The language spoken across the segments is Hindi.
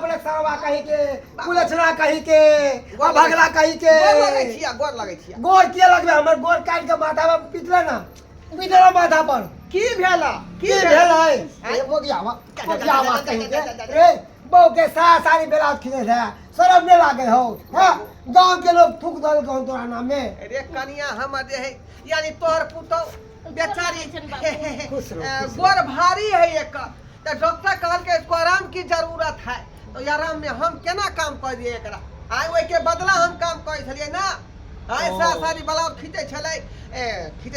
नपलक सावा कही के कुलछना कही के भगला कही के गोर लगे छिया गोर के लगबे हमर गोर काट के माथा में पिटले ना पिटले माथा पर की भेला की भेल है ए मोगियावा कही के रे बहू के सारी बेला खींचे थे शर्म नहीं लागे हो हां गांव के लोग थूक दल कौन तोरा नाम में अरे कनिया हम दे है यानी तोहर पुतो बेचारी गोर भारी है एक तो डॉक्टर कहल के इसको आराम की जरूरत है तो ये आराम में हम केना काम कर दिए एकरा आइ ओइ के बदला हम काम करे छलिए ना ऐसा सारी ब्लाउज खींचे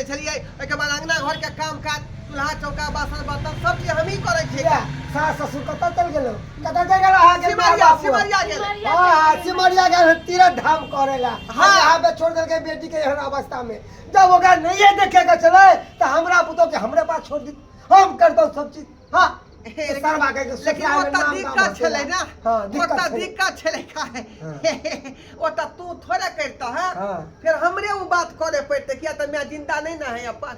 छलिए ओइ के बाद अंगना घर के काम काज चूल्हा चौका बासन बर्तन सब चीज हम ही करे छिए सास ससुर कत चल गेलो कत चल गेलो आ के सिमरिया गेल हां सिमरिया गेल तीरथ धाम करेला हां यहां पे छोड़ देल के बेटी के एहन अवस्था में जब ओकरा नहीं देखेगा चले तो हमरा पुतो के हमरे पास छोड़ दी हम कर दो सब चीज हां सरवा के लेकिन ओता दिक्कत छले ना ओता दिक्कत छले का ओता तू थोड़ा करता है फिर हमरे वो बात करे पड़ते किया तो मैं जिंदा नहीं ना है अपन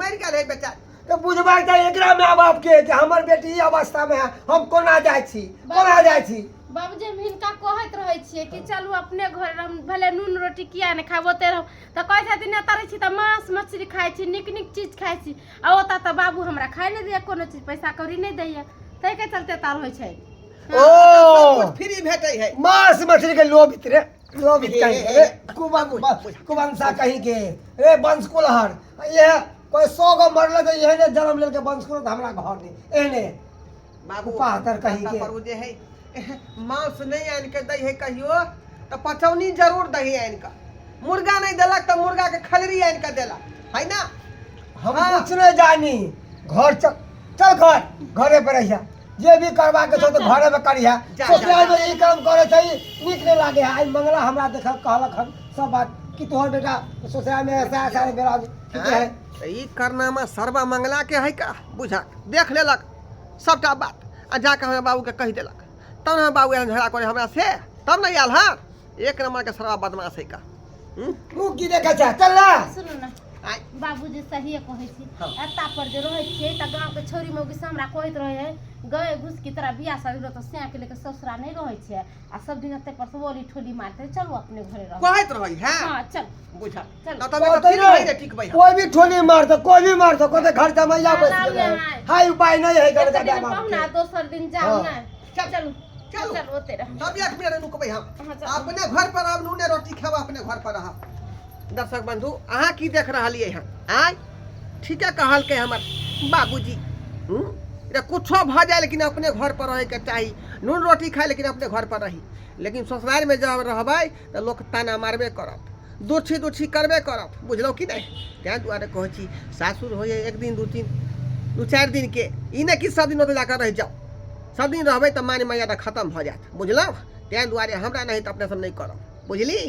मर गेल है बेटा तो बुझबा चाहिए एकरा में बाप के कि हमर बेटी ई अवस्था में है हम कोना जाय छी बाबूजी हम हिनका कहत रहै छियै कि चलू अपने घर भले नून रोटी किया ने खाबोते रहो त कहै छथिन एतरै छी त मांस मछली खाइ छी निक चीज खाइ छी आ ओता त बाबू हमरा खाइ नै दैया कोनो चीज पैसा कौड़ी नै दैया तै के चलते ताल होइ छै ओ फ्री भेटै है मांस मछली के लोभ इतरे लोभ कहीं रे कुवंशा कहीं के रे वंश कुलहर ये कोई 100 गो मरले तो एहने जन्म लेल के वंश कुल हमरा घर नहीं एहने बाबू पातर कहीं के पर जे है मांस नहीं आन के दई है कहियो तो पचौनी जरूर दही आन का मुर्गा नहीं देलक तो मुर्गा के खलरी आन के देला है ना हम कुछ नहीं जानी घर चल घरे पर रहिया जे भी करवा के छो तो घरे में करिया ससुराल में ई काम करे छै नीक नहीं लागे आई मंगला हमरा देख कहलक हम सब बात कि तोहर बेटा ससुराल में ऐसा सारे बेरा ठीक है ई करनामा सर्वा मंगला के है का बुझा देख लेलक सबटा बात आ जाके हमरा बाबू के कह देलक तब ना बाबू एहन झगड़ा करे हमरा से तब नहीं आयल हाँ एक नंबर के सर्वा बदमाश है का तू की देखा छ चल ना सुनु ना बाबूजी सही कहै छी एता पर जे रहै छियै त गांव के छोरी मौगी से हमरा कहैत रहै है गए घुस की तरह बियाह शादी तो से के लेके ससुरा नहीं रहै छै आ सब दिन एते पर बोली ठोली मारते चलू अपने घरे रह कहैत रहै है हां चल बुझा चल त तब तो फिर भाई रे ठीक भाई कोई भी ठोली मार दो कोई भी मार दो कोते घर जमैया बस गेलै हाय उपाय नहीं है कर दादा बाप ना दोसर दिन जाऊ ना चल चलो चल ओते रह तब एक मेरे रुकबै हम अपने घर पर आब नूने रोटी खावा अपने घर पर रह दर्शक बंधु अहाँ की देख रहलिए हैं आय ठीक है कहल के हमर बाबूजी रे कुछो भ जाए लेकिन अपने घर पर रहे के चाहिए नून रोटी खाए लेकिन अपने घर पर रही लेकिन ससुराल में जब रहबै तो लोग ताना मारबे करत दोछी करबे करत बुझलो कि नहीं त्या दुआरे कहै छी सासुर होय एक दिन दू चार दिन के ई नहीं कि सब दिन ओते जाकर रह जाओ सब दिन रहबै तो मान मर्यादा खत्म भ जात बुझलो त्या दुआरे हमरा नहीं तो अपने सब नहीं करब बुझली।